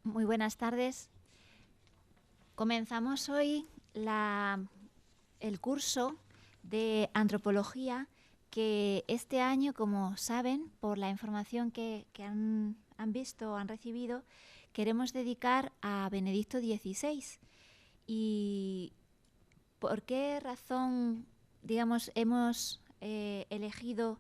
Muy buenas tardes. Comenzamos hoy el curso de antropología que este año, como saben, por la información que han visto o han recibido, queremos dedicar a Benedicto XVI. ¿Y por qué razón, digamos, hemos elegido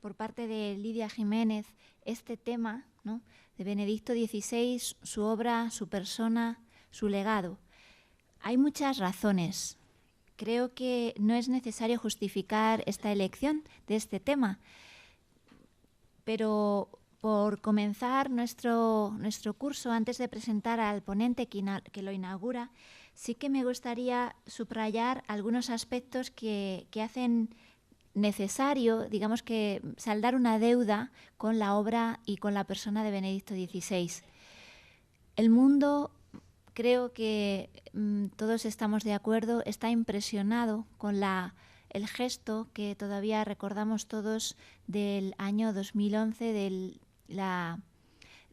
por parte de Lidia Jiménez este tema, ¿no?, de Benedicto XVI, su obra, su persona, su legado? Hay muchas razones. Creo que no es necesario justificar esta elección de este tema, pero por comenzar nuestro curso, antes de presentar al ponente que lo inaugura, sí que me gustaría subrayar algunos aspectos que hacen necesario, digamos, que saldar una deuda con la obra y con la persona de Benedicto XVI. El mundo, creo que todos estamos de acuerdo, está impresionado con el gesto que todavía recordamos todos del año 2011, de la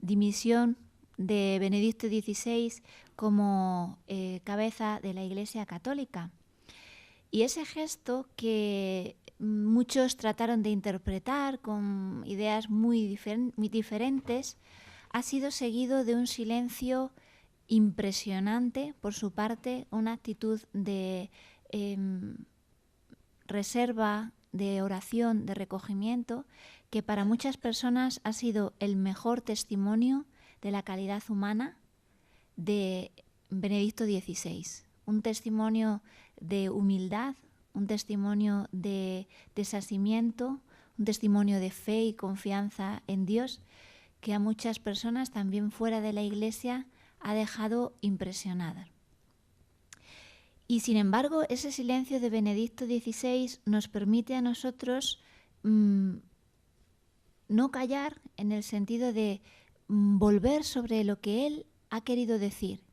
dimisión de Benedicto XVI como cabeza de la Iglesia Católica. Y ese gesto, que muchos trataron de interpretar con ideas muy diferentes, ha sido seguido de un silencio impresionante por su parte, una actitud de reserva, de oración, de recogimiento, que para muchas personas ha sido el mejor testimonio de la calidad humana de Benedicto XVI. Un testimonio de humildad, un testimonio de desasimiento, un testimonio de fe y confianza en Dios, que a muchas personas también fuera de la Iglesia ha dejado impresionadas. Y sin embargo, ese silencio de Benedicto XVI nos permite a nosotros no callar, en el sentido de volver sobre lo que él ha querido decir.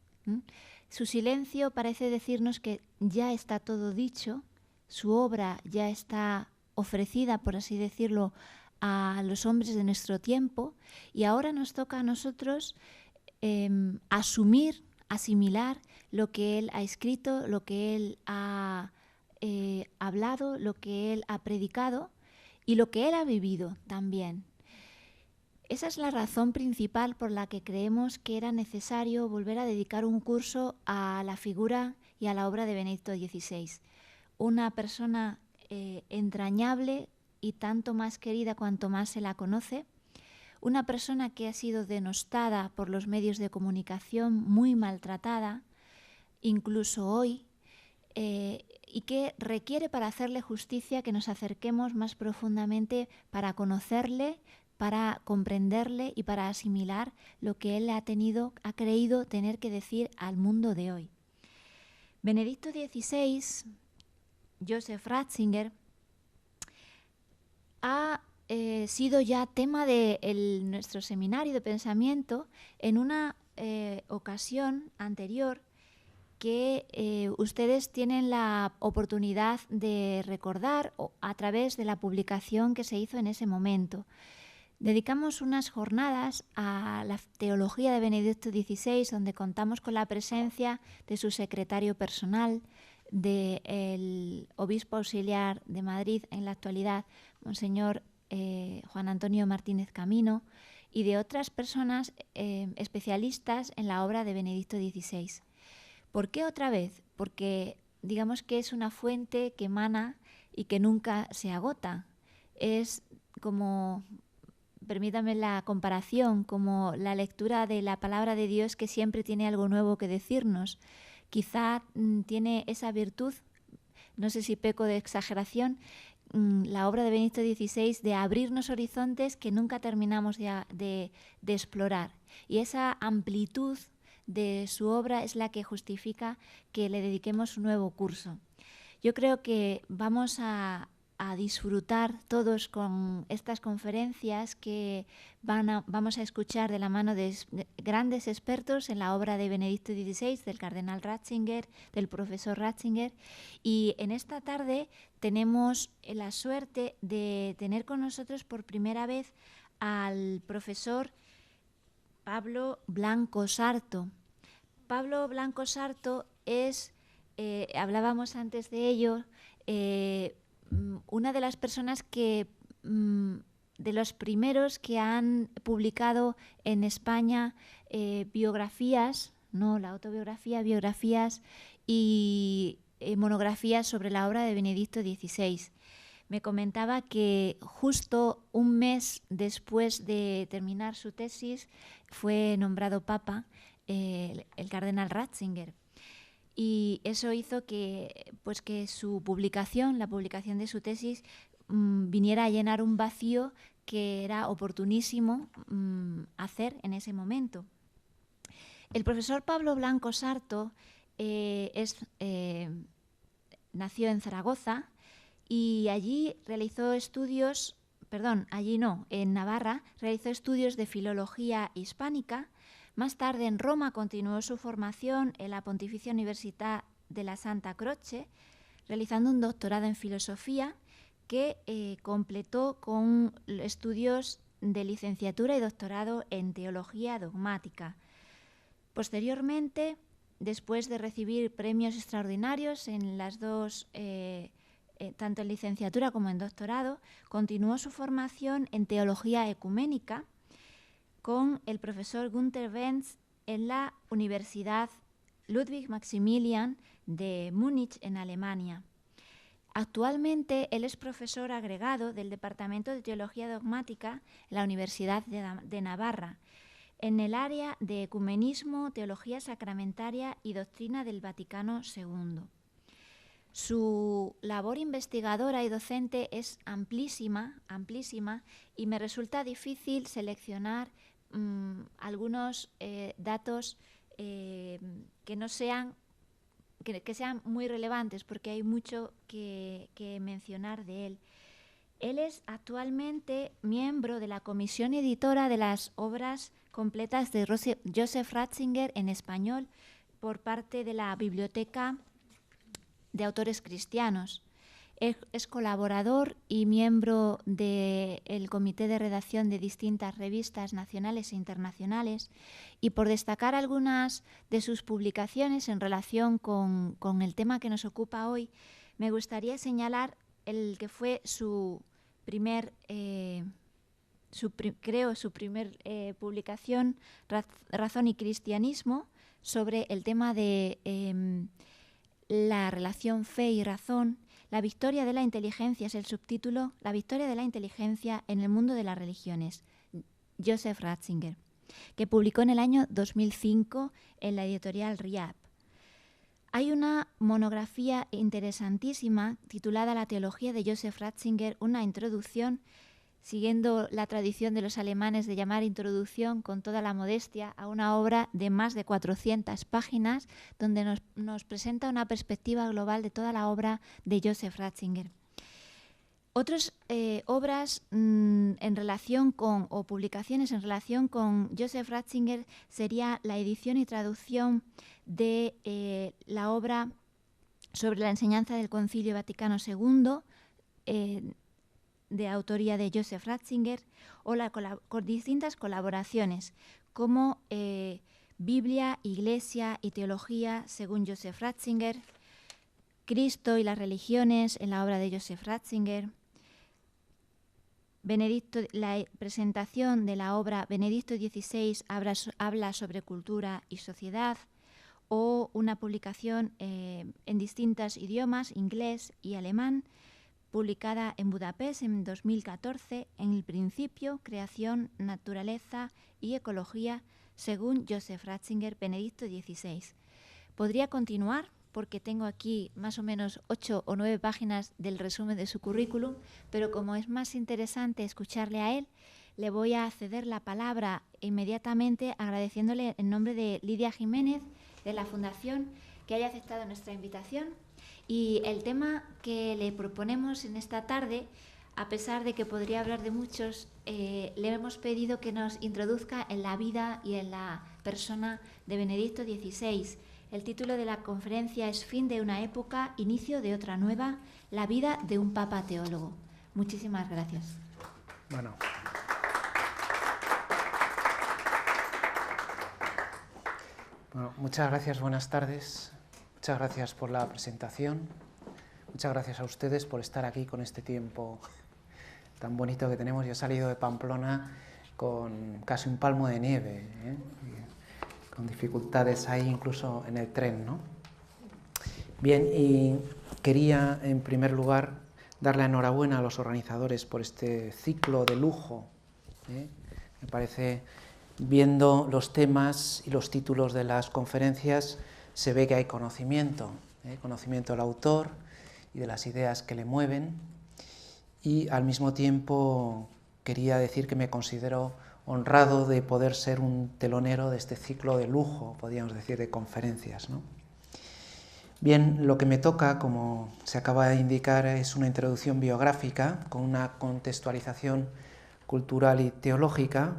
Su silencio parece decirnos que ya está todo dicho, su obra ya está ofrecida, por así decirlo, a los hombres de nuestro tiempo, y ahora nos toca a nosotros asumir, asimilar lo que él ha escrito, lo que él ha hablado, lo que él ha predicado y lo que él ha vivido también. Esa es la razón principal por la que creemos que era necesario volver a dedicar un curso a la figura y a la obra de Benedicto XVI. Una persona entrañable y tanto más querida cuanto más se la conoce. Una persona que ha sido denostada por los medios de comunicación, muy maltratada, incluso hoy, y que requiere, para hacerle justicia, que nos acerquemos más profundamente para conocerle, para comprenderle y para asimilar lo que él ha creído tener que decir al mundo de hoy. Benedicto XVI, Joseph Ratzinger, ha sido ya tema de nuestro seminario de pensamiento en una ocasión anterior que ustedes tienen la oportunidad de recordar a través de la publicación que se hizo en ese momento. Dedicamos unas jornadas a la teología de Benedicto XVI, donde contamos con la presencia de su secretario personal, del obispo auxiliar de Madrid en la actualidad, Monseñor Juan Antonio Martínez Camino, y de otras personas especialistas en la obra de Benedicto XVI. ¿Por qué otra vez? Porque digamos que es una fuente que emana y que nunca se agota. Es como, permítame la comparación, como la lectura de la palabra de Dios, que siempre tiene algo nuevo que decirnos. Quizá tiene esa virtud, no sé si peco de exageración, la obra de Benedicto XVI, de abrirnos horizontes que nunca terminamos de explorar. Y esa amplitud de su obra es la que justifica que le dediquemos un nuevo curso. Yo creo que vamos a disfrutar todos con estas conferencias que vamos a escuchar de la mano de grandes expertos en la obra de Benedicto XVI, del cardenal Ratzinger, del profesor Ratzinger. Y en esta tarde tenemos la suerte de tener con nosotros por primera vez al profesor Pablo Blanco Sarto. Pablo Blanco Sarto es, hablábamos antes de ello, una de las personas que, de los primeros que han publicado en España biografías, no la autobiografía, biografías y monografías sobre la obra de Benedicto XVI. Me comentaba que justo un mes después de terminar su tesis fue nombrado papa el cardenal Ratzinger. Y eso hizo que, pues que su publicación, la publicación de su tesis, viniera a llenar un vacío que era oportunísimo hacer en ese momento. El profesor Pablo Blanco Sarto nació en Zaragoza y allí realizó estudios, en Navarra realizó estudios de filología hispánica. Más tarde en Roma continuó su formación en la Pontificia Università de la Santa Croce, realizando un doctorado en filosofía que completó con estudios de licenciatura y doctorado en teología dogmática. Posteriormente, después de recibir premios extraordinarios en las dos, tanto en licenciatura como en doctorado, continuó su formación en teología ecuménica con el profesor Günther Wenz en la Universidad Ludwig Maximilian de Múnich, en Alemania. Actualmente él es profesor agregado del Departamento de Teología Dogmática en la Universidad de Navarra, en el área de ecumenismo, teología sacramentaria y doctrina del Vaticano II. Su labor investigadora y docente es amplísima, y me resulta difícil seleccionar algunos datos que no sean que sean muy relevantes, porque hay mucho que mencionar de él. Él es actualmente miembro de la comisión editora de las obras completas de Joseph Ratzinger en español por parte de la Biblioteca de Autores Cristianos. Es colaborador y miembro del comité de redacción de distintas revistas nacionales e internacionales, y por destacar algunas de sus publicaciones en relación con el tema que nos ocupa hoy, me gustaría señalar el que fue su primer publicación, Razón y Cristianismo, sobre el tema de la relación fe y razón. La victoria de la inteligencia es el subtítulo, La victoria de la inteligencia en el mundo de las religiones, Joseph Ratzinger, que publicó en el año 2005 en la editorial Riab. Hay una monografía interesantísima titulada La teología de Joseph Ratzinger, una introducción, siguiendo la tradición de los alemanes de llamar introducción con toda la modestia a una obra de más de 400 páginas, donde nos presenta una perspectiva global de toda la obra de Joseph Ratzinger. Otras obras en relación con, o publicaciones en relación con Joseph Ratzinger sería la edición y traducción de la obra sobre la enseñanza del Concilio Vaticano II, de autoría de Joseph Ratzinger, o con distintas colaboraciones como Biblia, Iglesia y Teología según Joseph Ratzinger, Cristo y las religiones en la obra de Joseph Ratzinger, la presentación de la obra Benedicto XVI habla sobre cultura y sociedad, o una publicación en distintos idiomas, inglés y alemán, publicada en Budapest en 2014, en El principio, creación, naturaleza y ecología, según Joseph Ratzinger, Benedicto XVI. Podría continuar, porque tengo aquí más o menos 8 o 9 páginas del resumen de su currículum, pero como es más interesante escucharle a él, le voy a ceder la palabra inmediatamente, agradeciéndole en nombre de Lidia Jiménez, de la Fundación, que haya aceptado nuestra invitación. Y el tema que le proponemos en esta tarde, a pesar de que podría hablar de muchos, le hemos pedido que nos introduzca en la vida y en la persona de Benedicto XVI. El título de la conferencia es Fin de una época, inicio de otra nueva, la vida de un papa teólogo. Muchísimas gracias. Bueno. Bueno, muchas gracias, buenas tardes. Muchas gracias por la presentación. Muchas gracias a ustedes por estar aquí con este tiempo tan bonito que tenemos. Yo he salido de Pamplona con casi un palmo de nieve, con dificultades ahí incluso en el tren, ¿no? Bien, y quería en primer lugar dar la enhorabuena a los organizadores por este ciclo de lujo. Me parece, viendo los temas y los títulos de las conferencias, se ve que hay conocimiento, conocimiento del autor y de las ideas que le mueven, y al mismo tiempo quería decir que me considero honrado de poder ser un telonero de este ciclo de lujo, podríamos decir, de conferencias, ¿no? Bien, lo que me toca, como se acaba de indicar, es una introducción biográfica con una contextualización cultural y teológica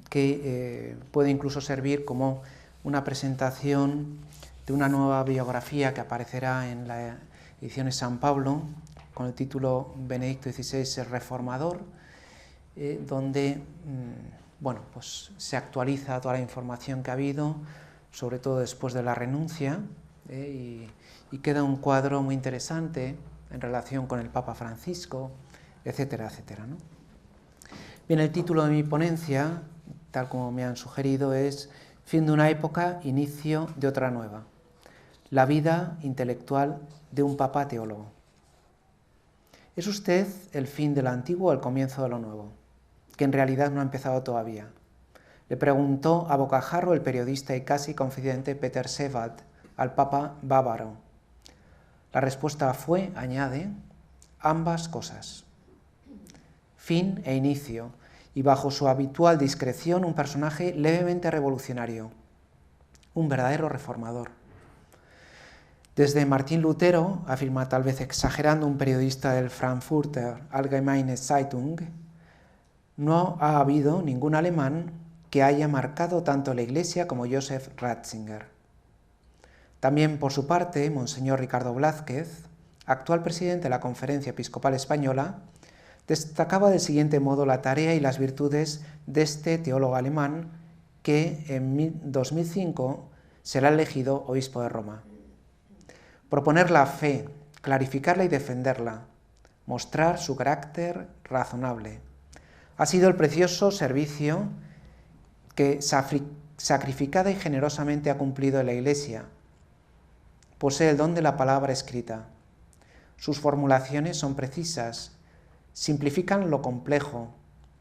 que puede incluso servir como una presentación de una nueva biografía que aparecerá en la edición de San Pablo con el título Benedicto XVI el Reformador, donde bueno, pues se actualiza toda la información que ha habido, sobre todo después de la renuncia, y queda un cuadro muy interesante en relación con el Papa Francisco, etcétera, etcétera, ¿no? Bien, el título de mi ponencia, tal como me han sugerido, es Fin de una época, inicio de otra nueva. La vida intelectual de un papa teólogo. ¿Es usted el fin de lo antiguo o el comienzo de lo nuevo? Que en realidad no ha empezado todavía. Le preguntó a bocajarro el periodista y casi confidente Peter Seward al papa bávaro. La respuesta fue, añade, ambas cosas. Fin e inicio, y bajo su habitual discreción un personaje levemente revolucionario, un verdadero reformador. Desde Martín Lutero, afirma tal vez exagerando un periodista del Frankfurter Allgemeine Zeitung, no ha habido ningún alemán que haya marcado tanto la Iglesia como Joseph Ratzinger. También, por su parte, Monseñor Ricardo Blázquez, actual presidente de la Conferencia Episcopal Española, destacaba del siguiente modo la tarea y las virtudes de este teólogo alemán que en 2005 será elegido obispo de Roma. Proponer la fe, clarificarla y defenderla, mostrar su carácter razonable. Ha sido el precioso servicio que sacrificada y generosamente ha cumplido en la Iglesia. Posee el don de la palabra escrita. Sus formulaciones son precisas, simplifican lo complejo,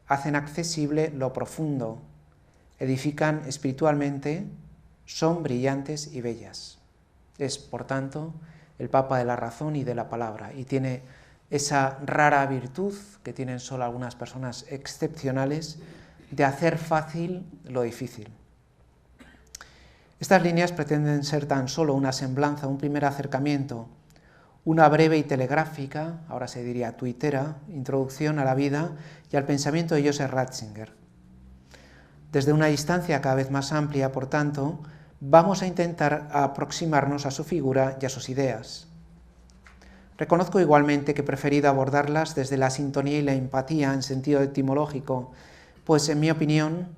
hacen accesible lo profundo, edifican espiritualmente, son brillantes y bellas. Es, por tanto, el Papa de la razón y de la palabra, y tiene esa rara virtud que tienen solo algunas personas excepcionales de hacer fácil lo difícil. Estas líneas pretenden ser tan solo una semblanza, un primer acercamiento, una breve y telegráfica, ahora se diría tuitera, introducción a la vida y al pensamiento de Joseph Ratzinger. Desde una distancia cada vez más amplia, por tanto, vamos a intentar aproximarnos a su figura y a sus ideas. Reconozco igualmente que he preferido abordarlas desde la sintonía y la empatía en sentido etimológico, pues en mi opinión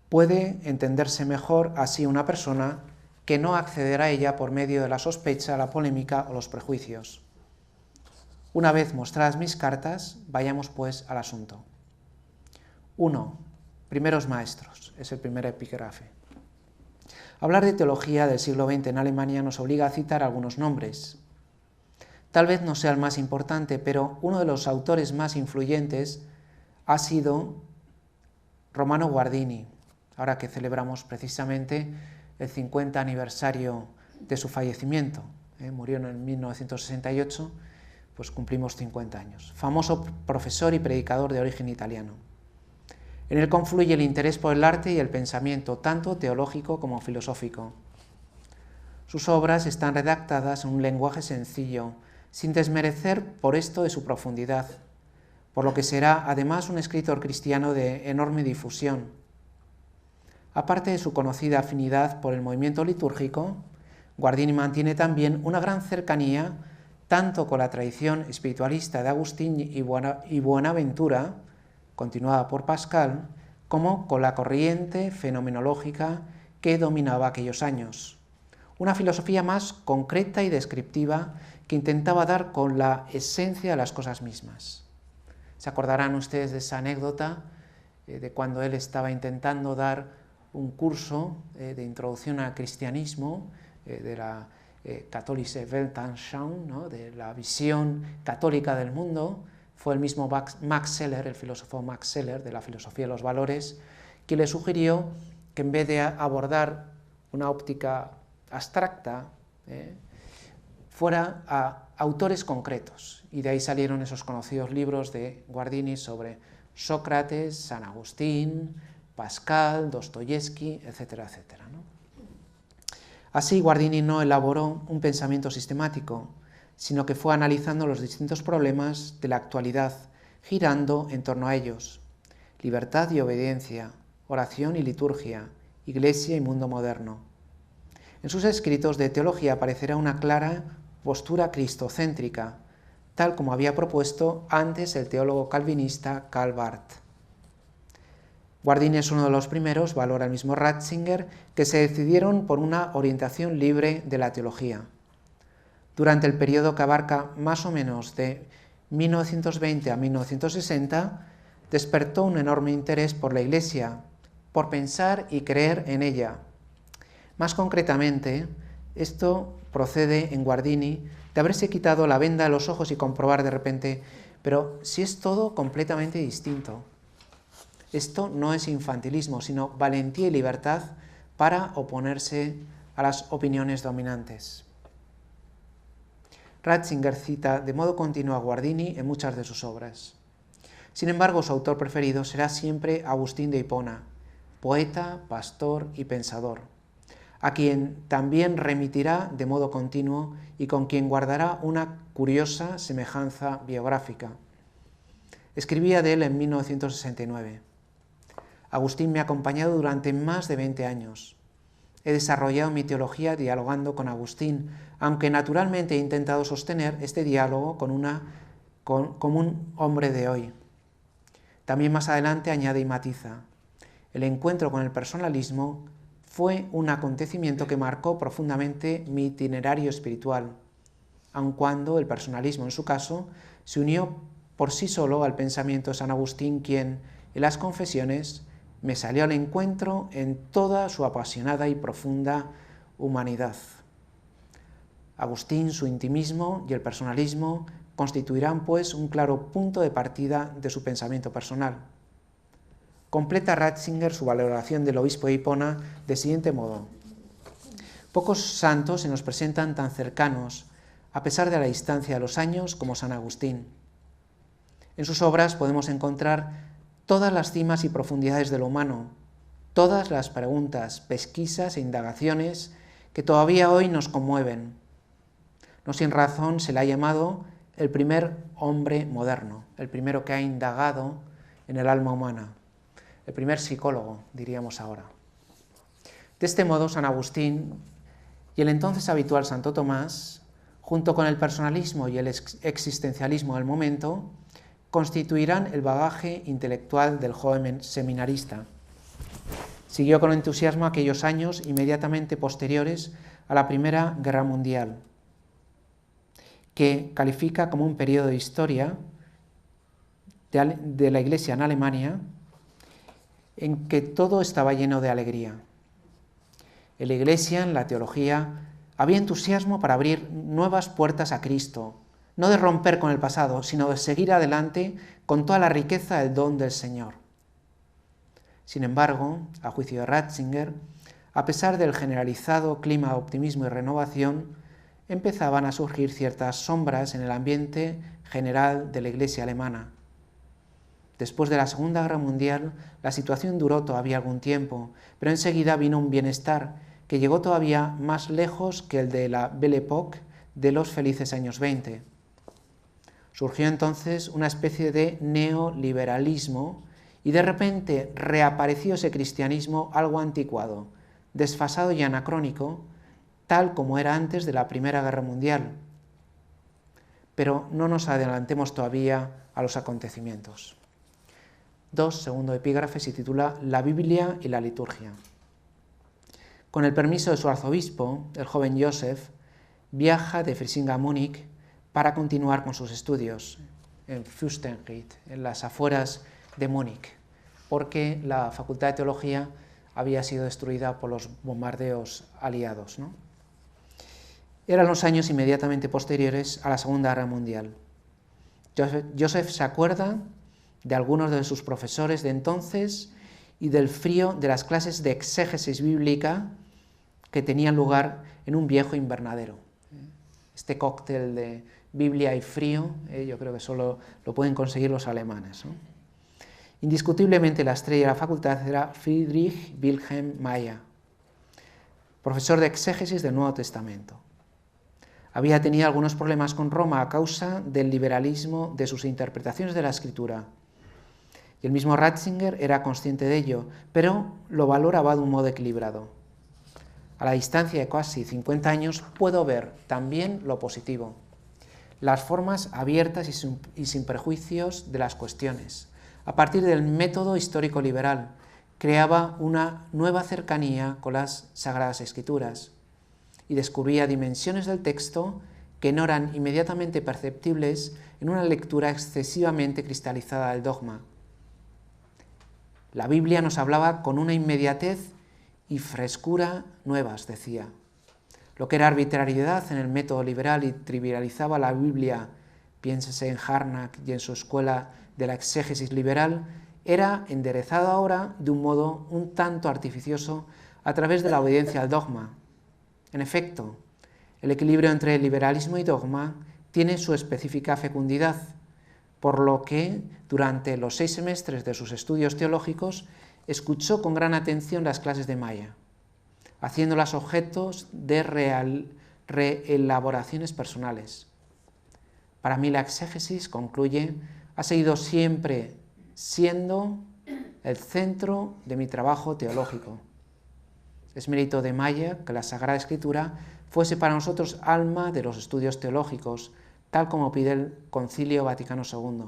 puede entenderse mejor así una persona que no accederá a ella por medio de la sospecha, la polémica o los prejuicios. Una vez mostradas mis cartas, vayamos pues al asunto. 1. Primeros maestros, es el primer epígrafe. Hablar de teología del siglo XX en Alemania nos obliga a citar algunos nombres. Tal vez no sea el más importante, pero uno de los autores más influyentes ha sido Romano Guardini, ahora que celebramos precisamente el 50 aniversario de su fallecimiento. Murió en 1968, pues cumplimos 50 años. Famoso profesor y predicador de origen italiano. En él confluye el interés por el arte y el pensamiento, tanto teológico como filosófico. Sus obras están redactadas en un lenguaje sencillo, sin desmerecer por esto de su profundidad, por lo que será además un escritor cristiano de enorme difusión. Aparte de su conocida afinidad por el movimiento litúrgico, Guardini mantiene también una gran cercanía tanto con la tradición espiritualista de Agustín y Buenaventura, continuada por Pascal, como con la corriente fenomenológica que dominaba aquellos años. Una filosofía más concreta y descriptiva que intentaba dar con la esencia de las cosas mismas. ¿Se acordarán ustedes de esa anécdota de cuando él estaba intentando dar un curso de introducción al cristianismo, de la Katholische Weltanschauung, ¿no?, de la visión católica del mundo? Fue el mismo Max Scheler, el filósofo Max Scheler, de la filosofía de los valores, quien le sugirió que en vez de abordar una óptica abstracta, fuera a autores concretos, y de ahí salieron esos conocidos libros de Guardini sobre Sócrates, San Agustín, Pascal, Dostoyevsky, etcétera, etcétera, ¿no? Así, Guardini no elaboró un pensamiento sistemático, sino que fue analizando los distintos problemas de la actualidad, girando en torno a ellos: libertad y obediencia, oración y liturgia, iglesia y mundo moderno. En sus escritos de teología aparecerá una clara postura cristocéntrica, tal como había propuesto antes el teólogo calvinista Karl Barth. Guardini es uno de los primeros, valora el mismo Ratzinger, que se decidieron por una orientación libre de la teología. Durante el periodo que abarca más o menos de 1920 a 1960, despertó un enorme interés por la Iglesia, por pensar y creer en ella. Más concretamente, esto procede en Guardini de haberse quitado la venda de los ojos y comprobar de repente, pero si es todo completamente distinto. Esto no es infantilismo, sino valentía y libertad para oponerse a las opiniones dominantes. Ratzinger cita de modo continuo a Guardini en muchas de sus obras. Sin embargo, su autor preferido será siempre Agustín de Hipona, poeta, pastor y pensador, a quien también remitirá de modo continuo y con quien guardará una curiosa semejanza biográfica. Escribía de él en 1969. Agustín me ha acompañado durante más de 20 años. He desarrollado mi teología dialogando con Agustín, aunque naturalmente he intentado sostener este diálogo como un hombre de hoy. También más adelante añade y matiza: el encuentro con el personalismo fue un acontecimiento que marcó profundamente mi itinerario espiritual, aun cuando el personalismo, en su caso, se unió por sí solo al pensamiento de San Agustín, quien, en las Confesiones, me salió al encuentro en toda su apasionada y profunda humanidad. Agustín, su intimismo y el personalismo constituirán, pues, un claro punto de partida de su pensamiento personal. Completa Ratzinger su valoración del obispo de Hipona del siguiente modo: pocos santos se nos presentan tan cercanos, a pesar de la distancia de los años, como San Agustín. En sus obras podemos encontrar todas las cimas y profundidades de lo humano, todas las preguntas, pesquisas e indagaciones que todavía hoy nos conmueven. No sin razón se le ha llamado el primer hombre moderno, el primero que ha indagado en el alma humana, el primer psicólogo, diríamos ahora. De este modo, San Agustín y el entonces habitual Santo Tomás, junto con el personalismo y el existencialismo del momento, constituirán el bagaje intelectual del joven seminarista. Siguió con entusiasmo aquellos años inmediatamente posteriores a la Primera Guerra Mundial, que califica como un periodo de historia de la Iglesia en Alemania, en que todo estaba lleno de alegría. En la Iglesia, en la teología, había entusiasmo para abrir nuevas puertas a Cristo, no de romper con el pasado, sino de seguir adelante con toda la riqueza del don del Señor. Sin embargo, a juicio de Ratzinger, a pesar del generalizado clima de optimismo y renovación, empezaban a surgir ciertas sombras en el ambiente general de la Iglesia alemana. Después de la Segunda Guerra Mundial, la situación duró todavía algún tiempo, pero enseguida vino un bienestar que llegó todavía más lejos que el de la Belle Époque de los felices años 20. Surgió entonces una especie de neoliberalismo y de repente reapareció ese cristianismo algo anticuado, desfasado y anacrónico, tal como era antes de la Primera Guerra Mundial. Pero no nos adelantemos todavía a los acontecimientos. Segundo epígrafe, se titula La Biblia y la liturgia. Con el permiso de su arzobispo, el joven Joseph viaja de Freising a Múnich para continuar con sus estudios en Fürstenried, en las afueras de Múnich, porque la Facultad de Teología había sido destruida por los bombardeos aliados, ¿no? Eran los años inmediatamente posteriores a la Segunda Guerra Mundial. Joseph se acuerda de algunos de sus profesores de entonces y del frío de las clases de exégesis bíblica que tenían lugar en un viejo invernadero. Este cóctel de Biblia y frío, yo creo que solo lo pueden conseguir los alemanes, ¿no? Indiscutiblemente la estrella de la facultad era Friedrich Wilhelm Meyer, profesor de exégesis del Nuevo Testamento. Había tenido algunos problemas con Roma a causa del liberalismo de sus interpretaciones de la Escritura. Y el mismo Ratzinger era consciente de ello, pero lo valoraba de un modo equilibrado. A la distancia de casi 50 años puedo ver también lo positivo, las formas abiertas y sin prejuicios de las cuestiones. A partir del método histórico liberal, creaba una nueva cercanía con las Sagradas Escrituras y descubría dimensiones del texto que no eran inmediatamente perceptibles en una lectura excesivamente cristalizada del dogma. La Biblia nos hablaba con una inmediatez y frescura nuevas, decía. Lo que era arbitrariedad en el método liberal y trivializaba la Biblia, piénsese en Harnack y en su escuela de la exégesis liberal, era enderezado ahora de un modo un tanto artificioso a través de la obediencia al dogma. En efecto, el equilibrio entre liberalismo y dogma tiene su específica fecundidad, por lo que durante los 6 semestres de sus estudios teológicos escuchó con gran atención las clases de Meyer, haciéndolas objetos de reelaboraciones personales. Para mí la exégesis, concluye, ha seguido siempre siendo el centro de mi trabajo teológico. Es mérito de Meyer que la Sagrada Escritura fuese para nosotros alma de los estudios teológicos, tal como pide el Concilio Vaticano II.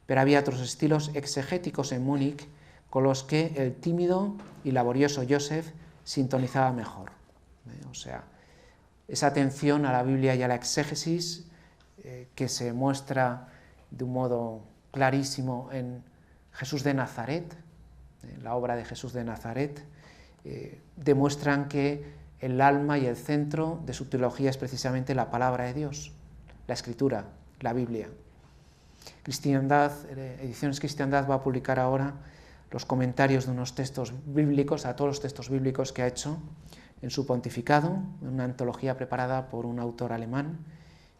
Pero había otros estilos exegéticos en Múnich con los que el tímido y laborioso Joseph sintonizaba mejor. O sea, esa atención a la Biblia y a la exégesis que se muestra de un modo clarísimo en Jesús de Nazaret, en la obra de Jesús de Nazaret, demuestran que el alma y el centro de su teología es precisamente la palabra de Dios, la Escritura, la Biblia. Ediciones Cristiandad va a publicar ahora los comentarios de unos textos bíblicos, a todos los textos bíblicos que ha hecho en su pontificado, una antología preparada por un autor alemán,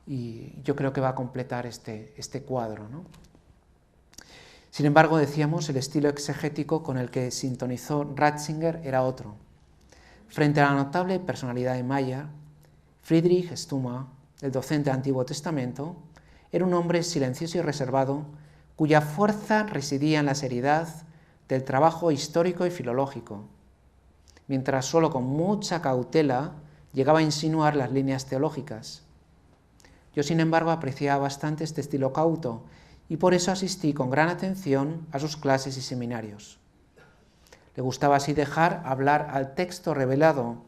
y yo creo que va a completar este cuadro, ¿no? Sin embargo, decíamos, el estilo exegético con el que sintonizó Ratzinger era otro. Frente a la notable personalidad de Meyer, Friedrich Stumme, el docente del Antiguo Testamento, era un hombre silencioso y reservado, cuya fuerza residía en la seriedad del trabajo histórico y filológico, mientras solo con mucha cautela llegaba a insinuar las líneas teológicas. Yo, sin embargo, apreciaba bastante este estilo cauto y por eso asistí con gran atención a sus clases y seminarios. Le gustaba así dejar hablar al texto revelado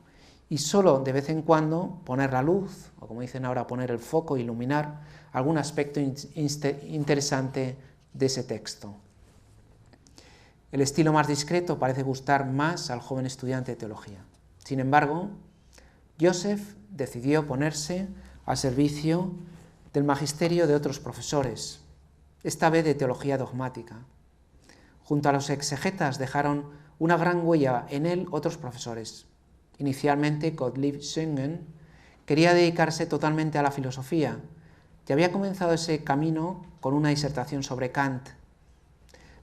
y solo de vez en cuando poner la luz, o como dicen ahora, poner el foco, iluminar algún aspecto interesante de ese texto. El estilo más discreto parece gustar más al joven estudiante de teología. Sin embargo, Joseph decidió ponerse al servicio del magisterio de otros profesores, esta vez de teología dogmática. Junto a los exegetas dejaron una gran huella en él otros profesores. Inicialmente, Gottlieb Schöngen quería dedicarse totalmente a la filosofía y había comenzado ese camino con una disertación sobre Kant.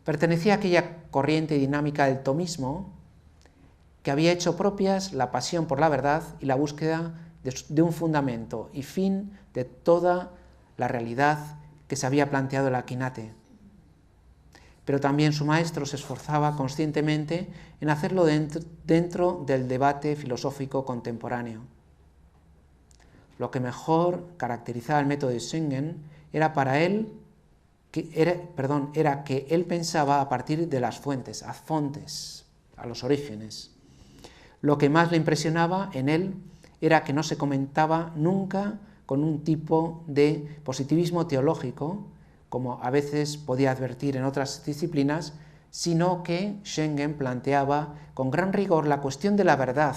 Pertenecía a aquella corriente dinámica del tomismo que había hecho propias la pasión por la verdad y la búsqueda de un fundamento y fin de toda la realidad que se había planteado el Akinate. Pero también su maestro se esforzaba conscientemente en hacerlo dentro del debate filosófico contemporáneo. Lo que mejor caracterizaba el método de Schöngen era que él pensaba a partir de las fuentes, ad fontes, a los orígenes. Lo que más le impresionaba en él era que no se comentaba nunca con un tipo de positivismo teológico, como a veces podía advertir en otras disciplinas, sino que Schengen planteaba con gran rigor la cuestión de la verdad,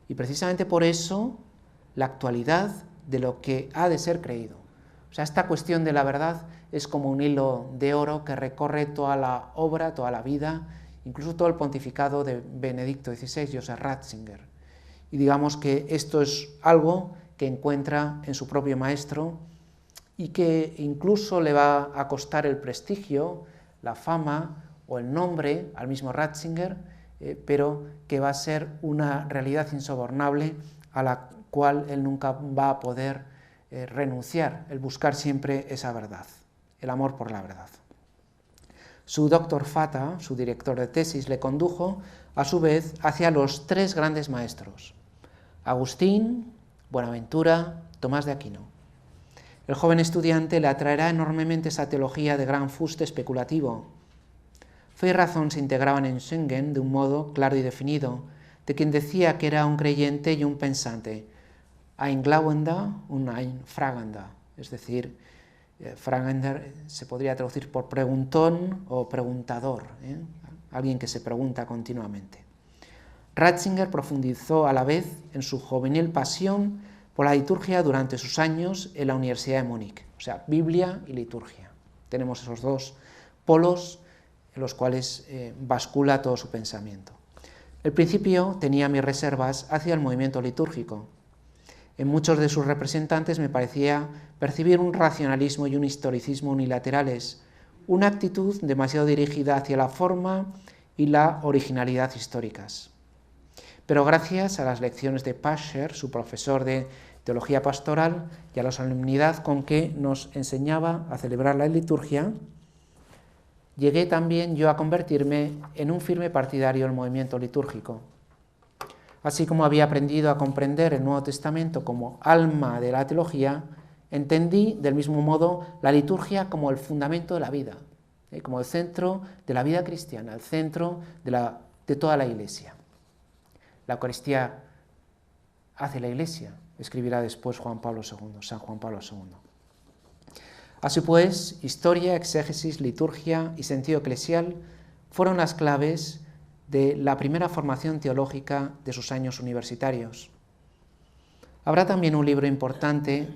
y precisamente por eso la actualidad de lo que ha de ser creído. O sea, esta cuestión de la verdad es como un hilo de oro que recorre toda la obra, toda la vida, incluso todo el pontificado de Benedicto XVI, Joseph Ratzinger. Y digamos que esto es algo que encuentra en su propio maestro y que incluso le va a costar el prestigio, la fama o el nombre al mismo Ratzinger, pero que va a ser una realidad insobornable a la cual él nunca va a poder renunciar, el buscar siempre esa verdad, el amor por la verdad. Su doctor Fata, su director de tesis, le condujo a su vez hacia los tres grandes maestros, Agustín, Buenaventura, Tomás de Aquino. El joven estudiante le atraerá enormemente esa teología de gran fuste especulativo. Fe y razón se integraban en Schengen de un modo claro y definido, de quien decía que era un creyente y un pensante, ein Glaubender und ein Fragender, es decir, Fragender se podría traducir por preguntón o preguntador, alguien que se pregunta continuamente. Ratzinger profundizó a la vez en su juvenil pasión por la liturgia durante sus años en la Universidad de Múnich, o sea, Biblia y liturgia. Tenemos esos dos polos en los cuales bascula todo su pensamiento. Al principio tenía mis reservas hacia el movimiento litúrgico. En muchos de sus representantes me parecía percibir un racionalismo y un historicismo unilaterales, una actitud demasiado dirigida hacia la forma y la originalidad históricas. Pero gracias a las lecciones de Pascher, su profesor de teología pastoral, y a la solemnidad con que nos enseñaba a celebrar la liturgia, llegué también yo a convertirme en un firme partidario del movimiento litúrgico. Así como había aprendido a comprender el Nuevo Testamento como alma de la teología, entendí del mismo modo la liturgia como el fundamento de la vida, como el centro de la vida cristiana, el centro de toda la Iglesia. La Eucaristía hace la Iglesia, escribirá después San Juan Pablo II. Así pues, historia, exégesis, liturgia y sentido eclesial fueron las claves de la primera formación teológica de sus años universitarios. Habrá también un libro importante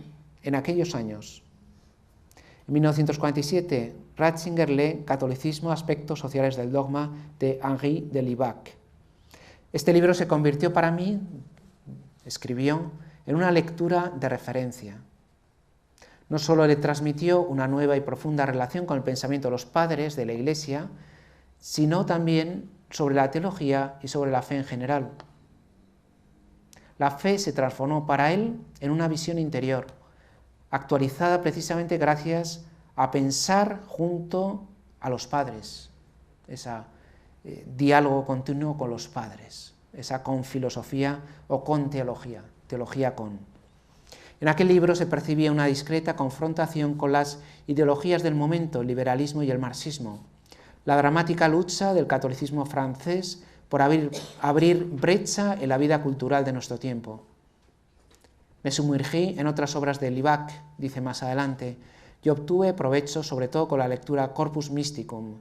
en aquellos años. En 1947, Ratzinger lee Catolicismo, aspectos sociales del dogma, de Henri de Libac. Este libro se convirtió para mí, escribió, en una lectura de referencia. No solo le transmitió una nueva y profunda relación con el pensamiento de los padres de la Iglesia, sino también sobre la teología y sobre la fe en general. La fe se transformó para él en una visión interior, actualizada precisamente gracias a pensar junto a los padres, ese diálogo continuo con los padres, esa con filosofía o con teología, teología con. En aquel libro se percibía una discreta confrontación con las ideologías del momento, el liberalismo y el marxismo, la dramática lucha del catolicismo francés por abrir brecha en la vida cultural de nuestro tiempo. Me sumergí en otras obras de Libac, dice más adelante, y obtuve provecho sobre todo con la lectura Corpus Mysticum,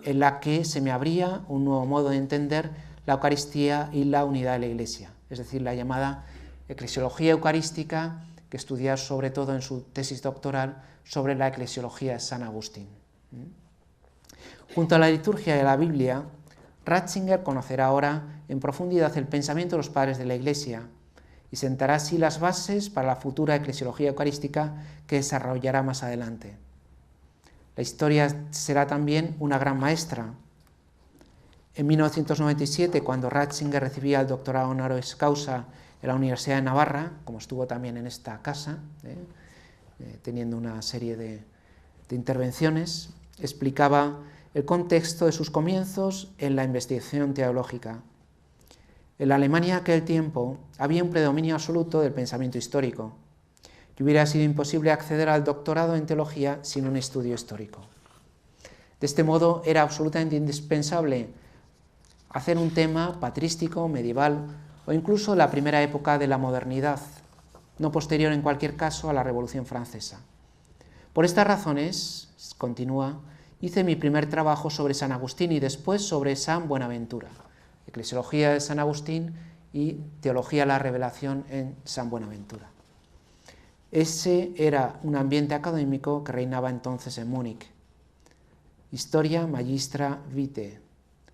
en la que se me abría un nuevo modo de entender la Eucaristía y la unidad de la Iglesia, es decir, la llamada eclesiología eucarística, que estudia sobre todo en su tesis doctoral sobre la eclesiología de San Agustín. Junto a la liturgia y a la Biblia, Ratzinger conocerá ahora en profundidad el pensamiento de los padres de la Iglesia y sentará así las bases para la futura eclesiología eucarística que desarrollará más adelante. La historia será también una gran maestra. En 1997, cuando Ratzinger recibía el doctorado honoris causa en la Universidad de Navarra, como estuvo también en esta casa, teniendo una serie de intervenciones, explicaba el contexto de sus comienzos en la investigación teológica. En la Alemania de aquel tiempo había un predominio absoluto del pensamiento histórico y hubiera sido imposible acceder al doctorado en teología sin un estudio histórico. De este modo era absolutamente indispensable hacer un tema patrístico, medieval o incluso la primera época de la modernidad, no posterior en cualquier caso a la Revolución Francesa. Por estas razones, continúa, hice mi primer trabajo sobre San Agustín y después sobre San Buenaventura, Eclesiología de San Agustín y Teología de la Revelación en San Buenaventura. Ese era un ambiente académico que reinaba entonces en Múnich. Historia magistra vitae.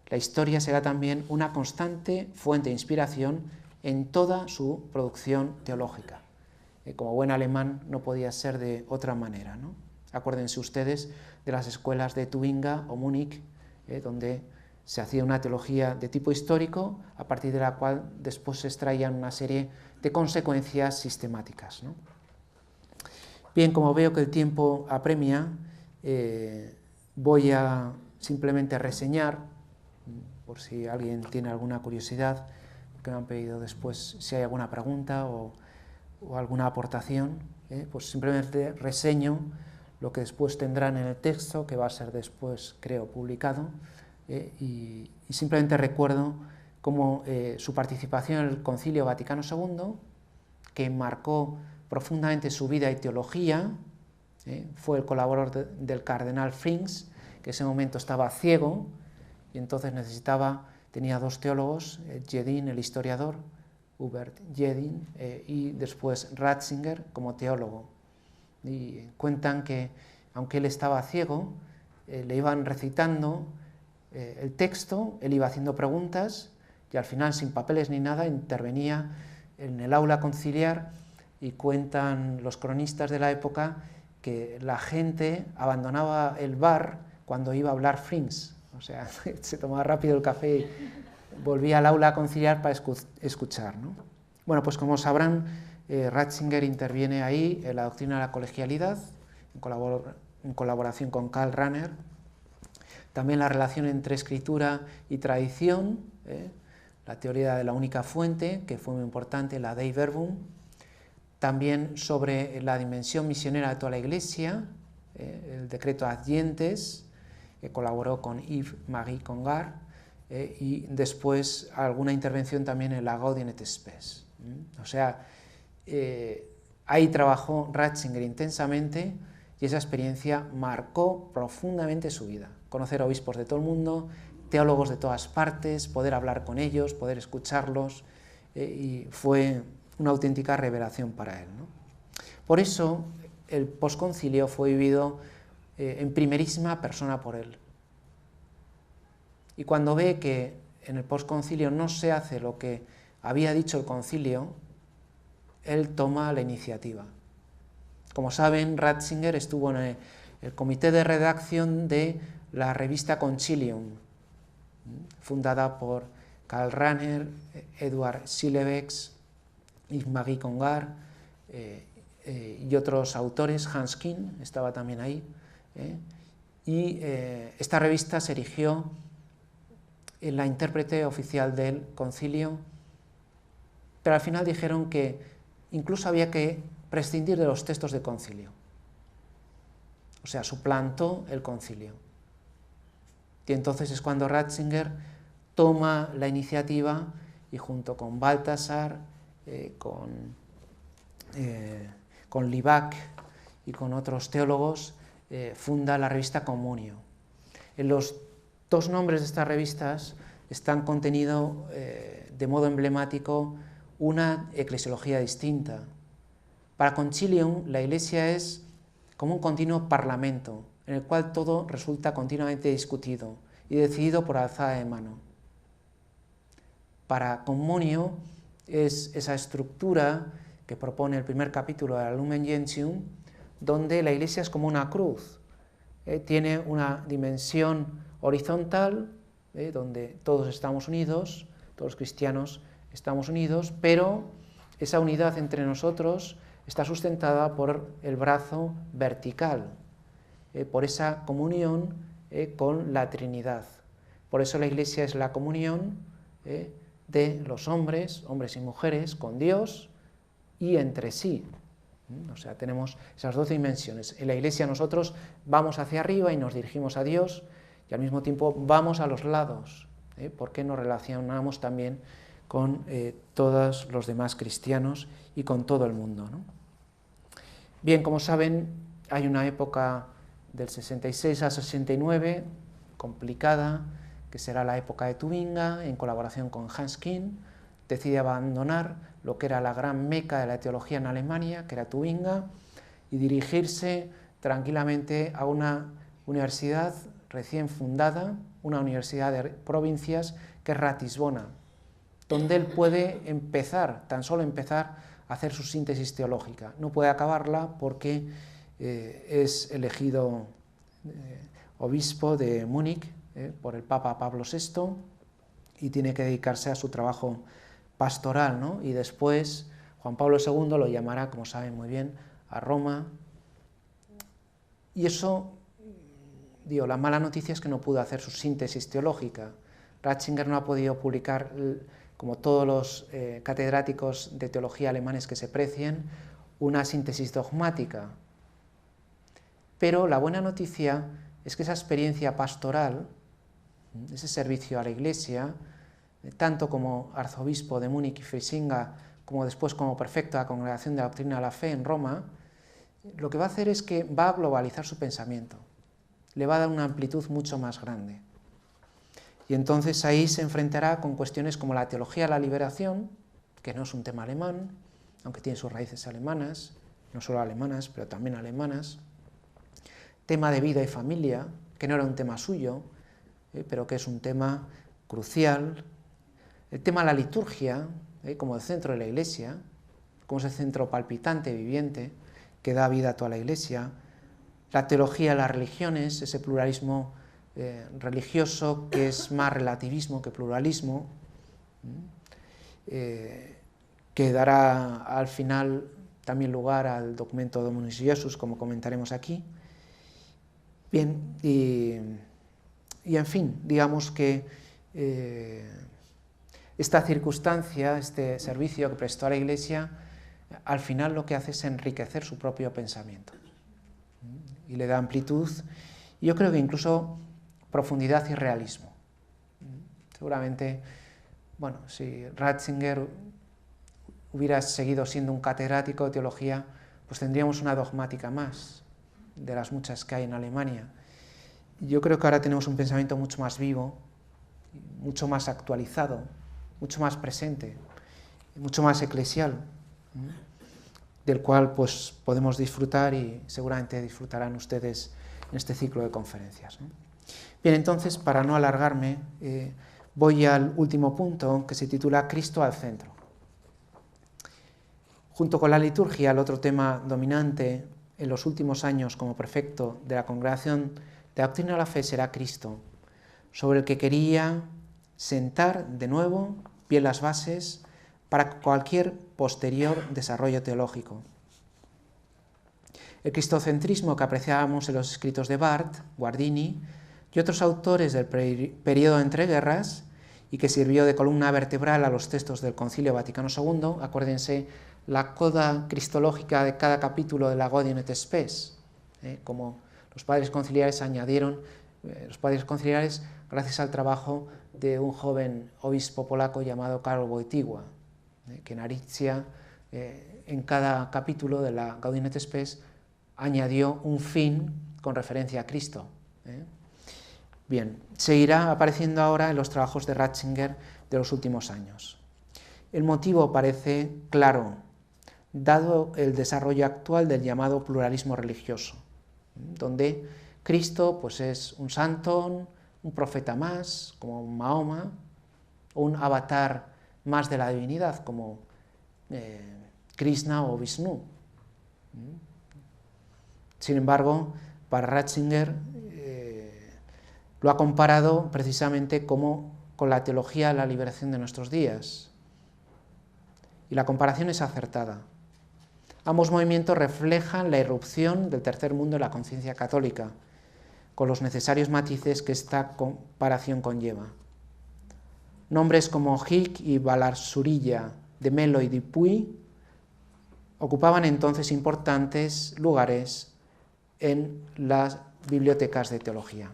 La historia será también una constante fuente de inspiración en toda su producción teológica. Como buen alemán no podía ser de otra manera, ¿no? Acuérdense ustedes de las escuelas de Tubinga o Múnich, donde se hacía una teología de tipo histórico, a partir de la cual después se extraían una serie de consecuencias sistemáticas, ¿no? Bien, como veo que el tiempo apremia, voy a simplemente reseñar, por si alguien tiene alguna curiosidad, que me han pedido después si hay alguna pregunta o alguna aportación, pues simplemente reseño lo que después tendrán en el texto, que va a ser después, creo, publicado, y simplemente recuerdo cómo su participación en el Concilio Vaticano II, que marcó profundamente su vida y teología, fue el colaborador del cardenal Frings, que en ese momento estaba ciego, y entonces tenía dos teólogos, Jedin, el historiador, Hubert Jedin, y después Ratzinger como teólogo. Y cuentan que, aunque él estaba ciego, le iban recitando el texto, él iba haciendo preguntas, y al final, sin papeles ni nada, intervenía en el aula conciliar, y cuentan los cronistas de la época que la gente abandonaba el bar cuando iba a hablar Frings, o sea, se tomaba rápido el café y volvía al aula conciliar para escuchar, ¿no? Bueno, pues como sabrán, Ratzinger interviene ahí en la doctrina de la colegialidad, en colaboración con Karl Rahner, también la relación entre escritura y tradición, la teoría de la única fuente, que fue muy importante, la Dei Verbum, también sobre la dimensión misionera de toda la Iglesia, el decreto Ad Gentes, que colaboró con Yves-Marie Congar, y después alguna intervención también en la Gaudium et Spes. O sea, ahí trabajó Ratzinger intensamente y esa experiencia marcó profundamente su vida. Conocer a obispos de todo el mundo, teólogos de todas partes, poder hablar con ellos, poder escucharlos, y fue una auténtica revelación para él, ¿no? Por eso el posconcilio fue vivido en primerísima persona por él. Y cuando ve que en el posconcilio no se hace lo que había dicho el concilio, él toma la iniciativa. Como saben, Ratzinger estuvo en el comité de redacción de la revista Concilium, fundada por Karl Rahner, Eduard Schillebeeckx, Yves-Marie Congar y otros autores, Hans Kühn estaba también ahí, y esta revista se erigió en la intérprete oficial del concilio, pero al final dijeron que incluso había que prescindir de los textos de concilio, o sea, suplantó el concilio. Y entonces es cuando Ratzinger toma la iniciativa y junto con Balthasar, con Libac y con otros teólogos, funda la revista Communio. En los dos nombres de estas revistas están contenido de modo emblemático una eclesiología distinta. Para Concilium, la Iglesia es como un continuo parlamento, en el cual todo resulta continuamente discutido y decidido por alzada de mano. Para Communio es esa estructura que propone el primer capítulo de la Lumen Gentium, donde la Iglesia es como una cruz, tiene una dimensión horizontal, donde todos estamos unidos, todos los cristianos estamos unidos, pero esa unidad entre nosotros está sustentada por el brazo vertical, por esa comunión con la Trinidad. Por eso la Iglesia es la comunión de los hombres y mujeres, con Dios y entre sí. O sea, tenemos esas dos dimensiones. En la Iglesia nosotros vamos hacia arriba y nos dirigimos a Dios, y al mismo tiempo vamos a los lados porque nos relacionamos también con todos los demás cristianos y con todo el mundo, ¿no? Bien, como saben, hay una época del 66 al 69, complicada, que será la época de Tubinga, en colaboración con Hans Küng, decide abandonar lo que era la gran meca de la teología en Alemania, que era Tubinga, y dirigirse tranquilamente a una universidad recién fundada, una universidad de provincias, que es Ratisbona, donde él puede empezar, tan solo empezar, a hacer su síntesis teológica. No puede acabarla porque es elegido obispo de Múnich por el Papa Pablo VI y tiene que dedicarse a su trabajo pastoral, ¿no? Y después Juan Pablo II lo llamará, como saben muy bien, a Roma. Y eso, digo, la mala noticia es que no pudo hacer su síntesis teológica. Ratzinger no ha podido publicar, como todos los catedráticos de teología alemanes que se precien, una síntesis dogmática. Pero la buena noticia es que esa experiencia pastoral, ese servicio a la Iglesia, tanto como arzobispo de Múnich y Frisinga, como después como prefecto de la Congregación de la Doctrina de la Fe en Roma, lo que va a hacer es que va a globalizar su pensamiento, le va a dar una amplitud mucho más grande. Y entonces ahí se enfrentará con cuestiones como la teología de la liberación, que no es un tema alemán, aunque tiene sus raíces alemanas, no solo alemanas, pero también alemanas, tema de vida y familia, que no era un tema suyo, pero que es un tema crucial, el tema de la liturgia, como el centro de la Iglesia, como ese centro palpitante, viviente, que da vida a toda la Iglesia, la teología de las religiones, ese pluralismo religioso que es más relativismo que pluralismo, que dará al final también lugar al documento Dominus Iesus, como comentaremos aquí. Bien, y en fin, digamos que esta circunstancia, este servicio que prestó a la Iglesia, al final lo que hace es enriquecer su propio pensamiento y le da amplitud, y yo creo que incluso profundidad y realismo. Seguramente, bueno, si Ratzinger hubiera seguido siendo un catedrático de teología, pues tendríamos una dogmática más de las muchas que hay en Alemania. Yo creo que ahora tenemos un pensamiento mucho más vivo, mucho más actualizado, mucho más presente, mucho más eclesial, del cual pues podemos disfrutar y seguramente disfrutarán ustedes en este ciclo de conferencias, ¿no? Bien, entonces, para no alargarme, voy al último punto, que se titula Cristo al centro. Junto con la liturgia, el otro tema dominante en los últimos años como prefecto de la Congregación de la Doctrina de la Fe será Cristo, sobre el que quería sentar de nuevo bien las bases para cualquier posterior desarrollo teológico. El cristocentrismo que apreciábamos en los escritos de Barth, Guardini y otros autores del periodo entre guerras, y que sirvió de columna vertebral a los textos del Concilio Vaticano II, acuérdense la coda cristológica de cada capítulo de la Gaudium et Spes, como los padres conciliares añadieron, los padres conciliares gracias al trabajo de un joven obispo polaco llamado Karol Wojtyła, que en Aritzia, en cada capítulo de la Gaudium et Spes, añadió un fin con referencia a Cristo. Bien, seguirá apareciendo ahora en los trabajos de Ratzinger de los últimos años. El motivo parece claro, dado el desarrollo actual del llamado pluralismo religioso, donde Cristo pues, es un santo, un profeta más, como Mahoma, o un avatar más de la divinidad, como Krishna o Vishnu. Sin embargo, para Ratzinger lo ha comparado precisamente como con la teología de la liberación de nuestros días. Y la comparación es acertada. Ambos movimientos reflejan la irrupción del tercer mundo en la conciencia católica, con los necesarios matices que esta comparación conlleva. Nombres como Hick y Balasuriya, de Melo y Dupuy ocupaban entonces importantes lugares en las bibliotecas de teología.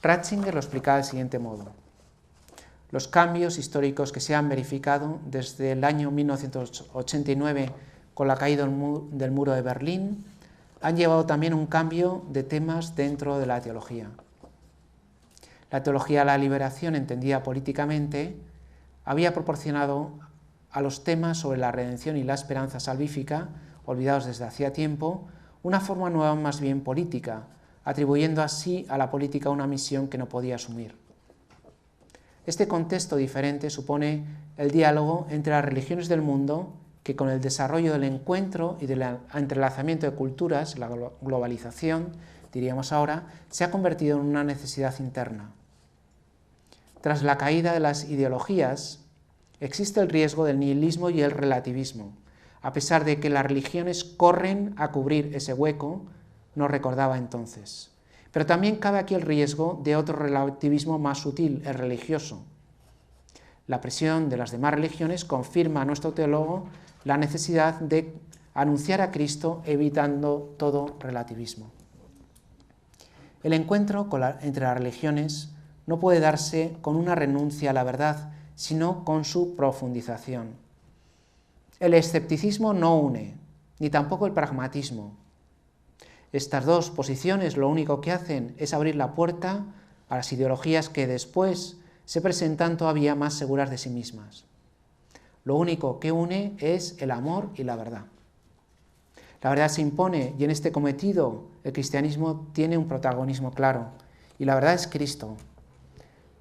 Ratzinger lo explicaba del siguiente modo. Los cambios históricos que se han verificado desde el año 1989 con la caída del muro de Berlín han llevado también un cambio de temas dentro de la teología. La teología de la liberación, entendida políticamente, había proporcionado a los temas sobre la redención y la esperanza salvífica, olvidados desde hacía tiempo, una forma nueva más bien política, atribuyendo así a la política una misión que no podía asumir. Este contexto diferente supone el diálogo entre las religiones del mundo que con el desarrollo del encuentro y del entrelazamiento de culturas, la globalización, diríamos ahora, se ha convertido en una necesidad interna. Tras la caída de las ideologías, existe el riesgo del nihilismo y el relativismo, a pesar de que las religiones corren a cubrir ese hueco, nos recordaba entonces. Pero también cabe aquí el riesgo de otro relativismo más sutil, el religioso. La presión de las demás religiones confirma a nuestro teólogo la necesidad de anunciar a Cristo evitando todo relativismo. El encuentro entre las religiones no puede darse con una renuncia a la verdad, sino con su profundización. El escepticismo no une, ni tampoco el pragmatismo. Estas dos posiciones lo único que hacen es abrir la puerta a las ideologías que después se presentan todavía más seguras de sí mismas. Lo único que une es el amor y la verdad. La verdad se impone y en este cometido el cristianismo tiene un protagonismo claro, y la verdad es Cristo.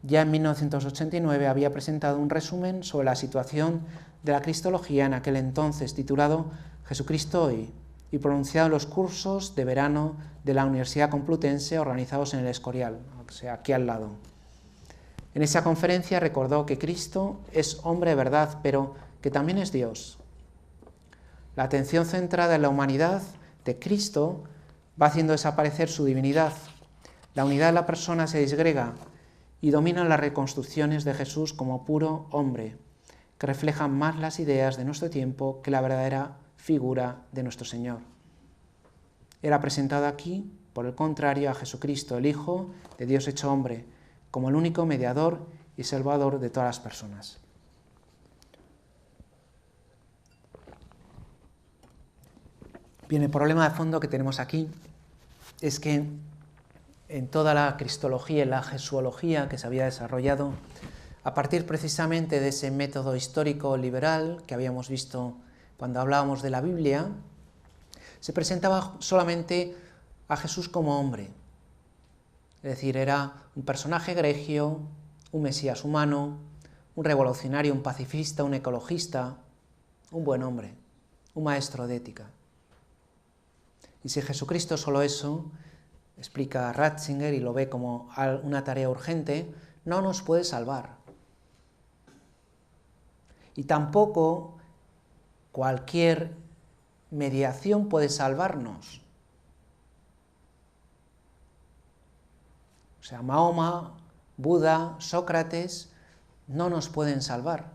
Ya en 1989 había presentado un resumen sobre la situación de la cristología en aquel entonces, titulado Jesucristo hoy, y pronunciado en los cursos de verano de la Universidad Complutense organizados en el Escorial, o sea, aquí al lado. En esa conferencia recordó que Cristo es hombre de verdad, pero que también es Dios. La atención centrada en la humanidad de Cristo va haciendo desaparecer su divinidad. La unidad de la persona se disgrega y dominan las reconstrucciones de Jesús como puro hombre, que reflejan más las ideas de nuestro tiempo que la verdadera figura de nuestro Señor. Era presentado aquí, por el contrario, a Jesucristo, el Hijo de Dios hecho hombre, como el único mediador y salvador de todas las personas. Bien, el problema de fondo que tenemos aquí es que en toda la cristología y la jesuología que se había desarrollado, a partir precisamente de ese método histórico liberal que habíamos visto cuando hablábamos de la Biblia, se presentaba solamente a Jesús como hombre. Es decir, era un personaje egregio, un mesías humano, un revolucionario, un pacifista, un ecologista, un buen hombre, un maestro de ética. Y si Jesucristo es solo eso, explica Ratzinger y lo ve como una tarea urgente, no nos puede salvar. Y tampoco cualquier mediación puede salvarnos. O sea, Mahoma, Buda, Sócrates no nos pueden salvar.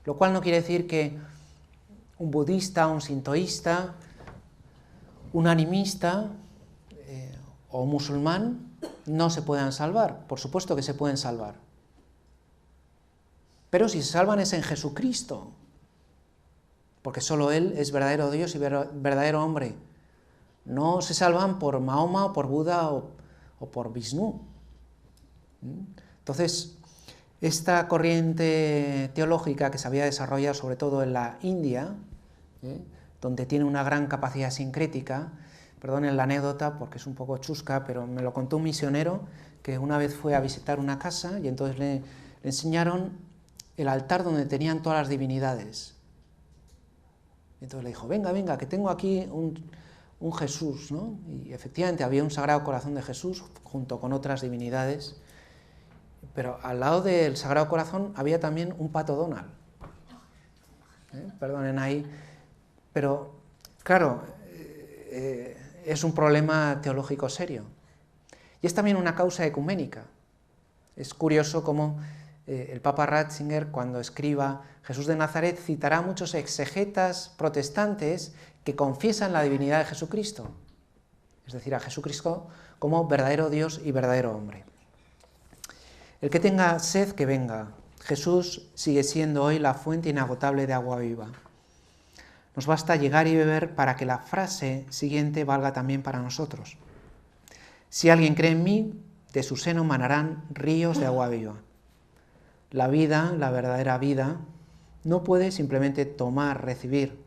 Lo cual no quiere decir que un budista, un sintoísta, un animista o un musulmán no se puedan salvar. Por supuesto que se pueden salvar. Pero si se salvan es en Jesucristo, porque solo Él es verdadero Dios y verdadero hombre. No se salvan por Mahoma o por Buda o por Vishnu. Entonces, esta corriente teológica que se había desarrollado sobre todo en la India, donde tiene una gran capacidad sincrética, perdonen la anécdota porque es un poco chusca, pero me lo contó un misionero que una vez fue a visitar una casa y entonces le enseñaron el altar donde tenían todas las divinidades. Y entonces le dijo, venga, venga, que tengo aquí un Jesús, ¿no? Y efectivamente había un Sagrado Corazón de Jesús junto con otras divinidades, pero al lado del Sagrado Corazón había también un Pato Donald. Perdonen ahí, pero claro, es un problema teológico serio. Y es también una causa ecuménica. Es curioso cómo el Papa Ratzinger, cuando escriba Jesús de Nazaret, citará a muchos exegetas protestantes que confiesan la divinidad de Jesucristo, es decir, a Jesucristo como verdadero Dios y verdadero hombre. El que tenga sed, que venga. Jesús sigue siendo hoy la fuente inagotable de agua viva. Nos basta llegar y beber para que la frase siguiente valga también para nosotros. Si alguien cree en mí, de su seno manarán ríos de agua viva. La vida, la verdadera vida, no puede simplemente tomar, recibir.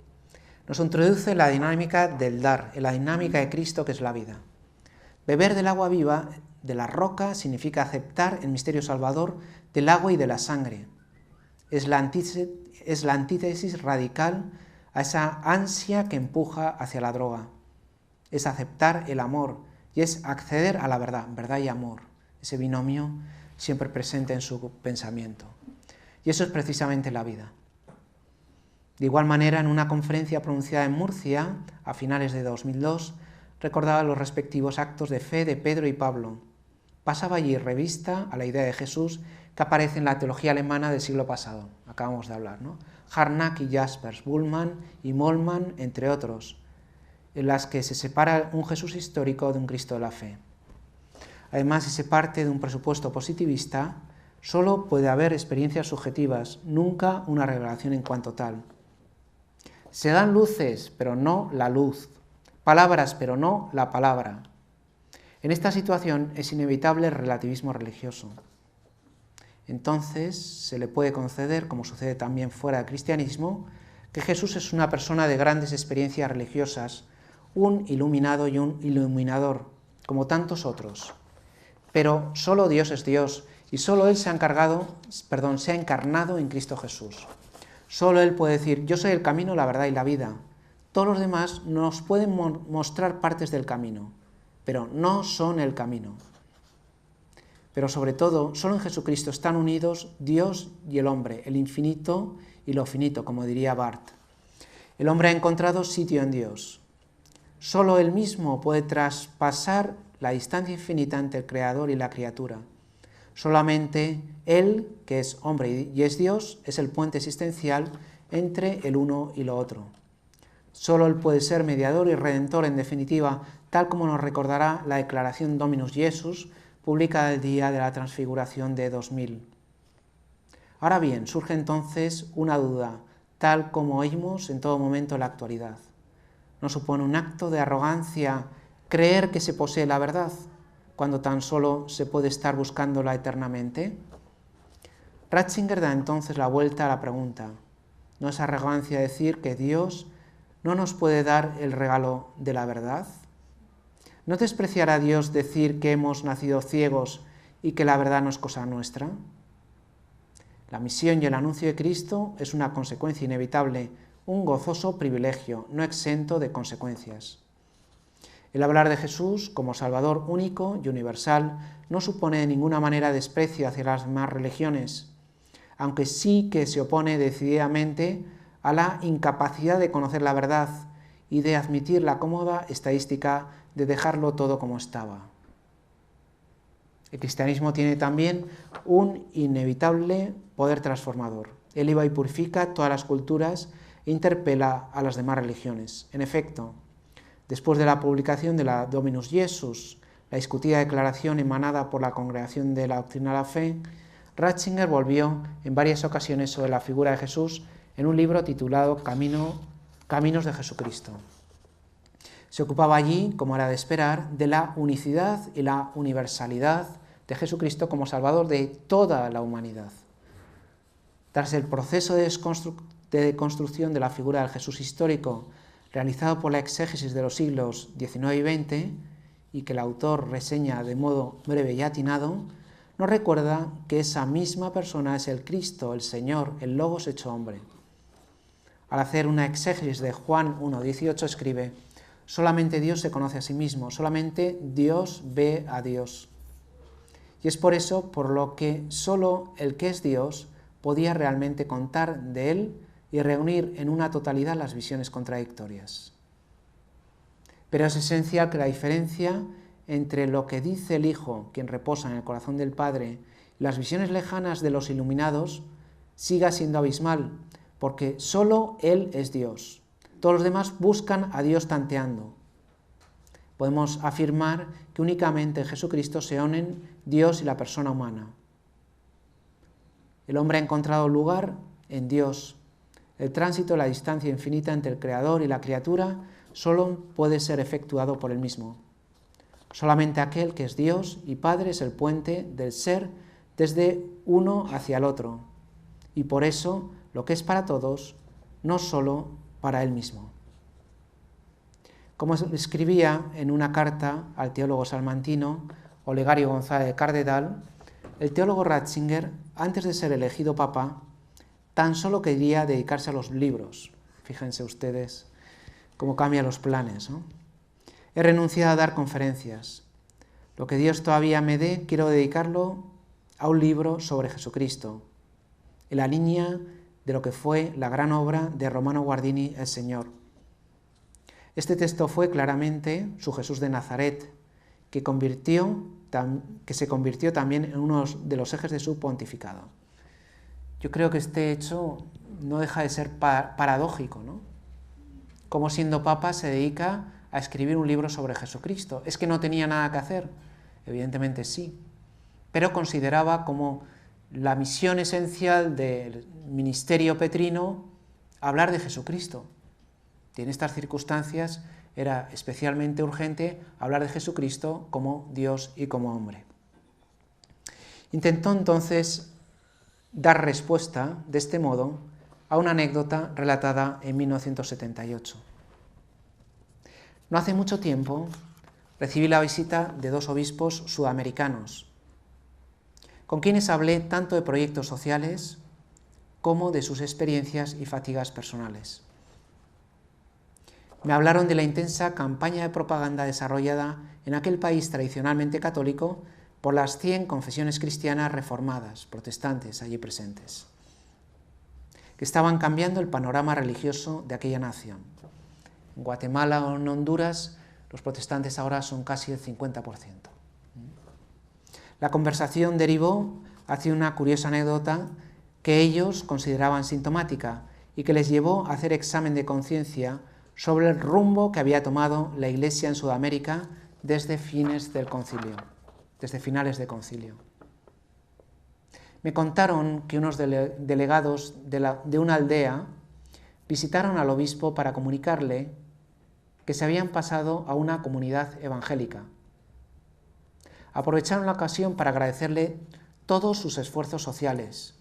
Nos introduce en la dinámica del dar, en la dinámica de Cristo que es la vida. Beber del agua viva, de la roca, significa aceptar el misterio salvador del agua y de la sangre. Es la antítesis radical a esa ansia que empuja hacia la droga. Es aceptar el amor y es acceder a la verdad, verdad y amor, ese binomio siempre presente en su pensamiento. Y eso es precisamente la vida. De igual manera, en una conferencia pronunciada en Murcia, a finales de 2002, recordaba los respectivos actos de fe de Pedro y Pablo. Pasaba allí revista a la idea de Jesús que aparece en la teología alemana del siglo pasado, acabamos de hablar, ¿no? Harnack y Jaspers, Bullmann y Mollmann, entre otros, en las que se separa un Jesús histórico de un Cristo de la fe. Además, si se parte de un presupuesto positivista, solo puede haber experiencias subjetivas, nunca una revelación en cuanto tal. Se dan luces, pero no la luz, palabras, pero no la palabra. En esta situación es inevitable el relativismo religioso. Entonces se le puede conceder, como sucede también fuera del cristianismo, que Jesús es una persona de grandes experiencias religiosas, un iluminado y un iluminador, como tantos otros. Pero solo Dios es Dios y solo Él se ha encarnado en Cristo Jesús. Solo Él puede decir, yo soy el camino, la verdad y la vida. Todos los demás nos pueden mostrar partes del camino, pero no son el camino. Pero sobre todo, solo en Jesucristo están unidos Dios y el hombre, el infinito y lo finito, como diría Barth. El hombre ha encontrado sitio en Dios. Solo Él mismo puede traspasar la distancia infinita entre el Creador y la criatura. Solamente Él, que es hombre y es Dios, es el puente existencial entre el uno y lo otro. Solo Él puede ser mediador y redentor, en definitiva, tal como nos recordará la declaración Dominus Jesus, publicada el día de la transfiguración de 2000. Ahora bien, surge entonces una duda, tal como oímos en todo momento en la actualidad. ¿No supone un acto de arrogancia creer que se posee la verdad, cuando tan solo se puede estar buscándola eternamente? Ratzinger da entonces la vuelta a la pregunta. ¿No es arrogancia decir que Dios no nos puede dar el regalo de la verdad? ¿No despreciará Dios decir que hemos nacido ciegos y que la verdad no es cosa nuestra? La misión y el anuncio de Cristo es una consecuencia inevitable, un gozoso privilegio, no exento de consecuencias. El hablar de Jesús como Salvador único y universal no supone de ninguna manera desprecio hacia las demás religiones, aunque sí que se opone decididamente a la incapacidad de conocer la verdad y de admitir la cómoda estadística de dejarlo todo como estaba. El cristianismo tiene también un inevitable poder transformador. Eleva y purifica todas las culturas e interpela a las demás religiones. En efecto, después de la publicación de la Dominus Jesus, la discutida declaración emanada por la Congregación de la Doctrina de la Fe, Ratzinger volvió en varias ocasiones sobre la figura de Jesús en un libro titulado Caminos de Jesucristo. Se ocupaba allí, como era de esperar, de la unicidad y la universalidad de Jesucristo como Salvador de toda la humanidad. Tras el proceso de deconstrucción de la figura del Jesús histórico realizado por la exégesis de los siglos XIX y XX, y que el autor reseña de modo breve y atinado, nos recuerda que esa misma persona es el Cristo, el Señor, el Logos hecho hombre. Al hacer una exégesis de Juan 1:18 escribe: solamente Dios se conoce a sí mismo, solamente Dios ve a Dios. Y es por eso por lo que solo el que es Dios podía realmente contar de Él y reunir en una totalidad las visiones contradictorias. Pero es esencial que la diferencia entre lo que dice el Hijo, quien reposa en el corazón del Padre, y las visiones lejanas de los iluminados, siga siendo abismal, porque solo Él es Dios. Todos los demás buscan a Dios tanteando. Podemos afirmar que únicamente en Jesucristo se unen Dios y la persona humana. El hombre ha encontrado lugar en Dios. El tránsito, la distancia infinita entre el Creador y la criatura, solo puede ser efectuado por Él mismo. Solamente aquel que es Dios y Padre es el puente del ser desde uno hacia el otro, y por eso lo que es para todos, no solo para Él mismo. Como escribía en una carta al teólogo salmantino Olegario González de Cardedal, el teólogo Ratzinger, antes de ser elegido papa, tan solo quería dedicarse a los libros. Fíjense ustedes cómo cambian los planes, ¿no? He renunciado a dar conferencias. Lo que Dios todavía me dé, quiero dedicarlo a un libro sobre Jesucristo, en la línea de lo que fue la gran obra de Romano Guardini, El Señor. Este texto fue claramente su Jesús de Nazaret, que se convirtió también en uno de los ejes de su pontificado. Yo creo que este hecho no deja de ser paradójico, ¿no? Como siendo papa se dedica a escribir un libro sobre Jesucristo. ¿Es que no tenía nada que hacer? Evidentemente sí, pero consideraba como la misión esencial del ministerio petrino hablar de Jesucristo. Y en estas circunstancias era especialmente urgente hablar de Jesucristo como Dios y como hombre. Intentó entonces dar respuesta de este modo a una anécdota relatada en 1978. No hace mucho tiempo recibí la visita de dos obispos sudamericanos, con quienes hablé tanto de proyectos sociales como de sus experiencias y fatigas personales. Me hablaron de la intensa campaña de propaganda desarrollada en aquel país tradicionalmente católico por las 100 confesiones cristianas reformadas, protestantes, allí presentes, que estaban cambiando el panorama religioso de aquella nación. En Guatemala o en Honduras, los protestantes ahora son casi el 50%. La conversación derivó hacia una curiosa anécdota que ellos consideraban sintomática y que les llevó a hacer examen de conciencia sobre el rumbo que había tomado la Iglesia en Sudamérica desde finales de concilio. Me contaron que unos delegados de una aldea visitaron al obispo para comunicarle que se habían pasado a una comunidad evangélica. Aprovecharon la ocasión para agradecerle todos sus esfuerzos sociales,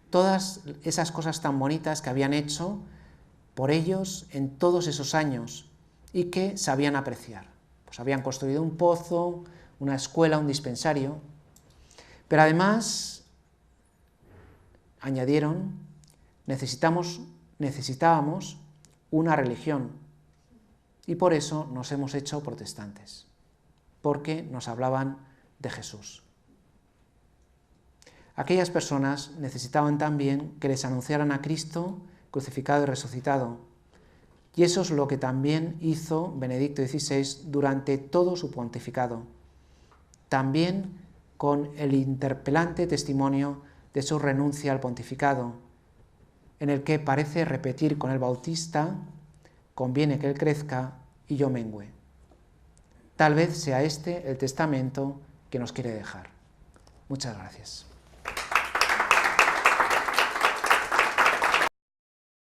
todas esas cosas tan bonitas que habían hecho por ellos en todos esos años y que sabían apreciar. Pues habían construido un pozo, una escuela, un dispensario, pero además añadieron, necesitábamos una religión y por eso nos hemos hecho protestantes, porque nos hablaban de Jesús. Aquellas personas necesitaban también que les anunciaran a Cristo crucificado y resucitado, y eso es lo que también hizo Benedicto XVI durante todo su pontificado, también con el interpelante testimonio de su renuncia al pontificado, en el que parece repetir con el Bautista: conviene que él crezca y yo mengüe. Tal vez sea este el testamento que nos quiere dejar. Muchas gracias.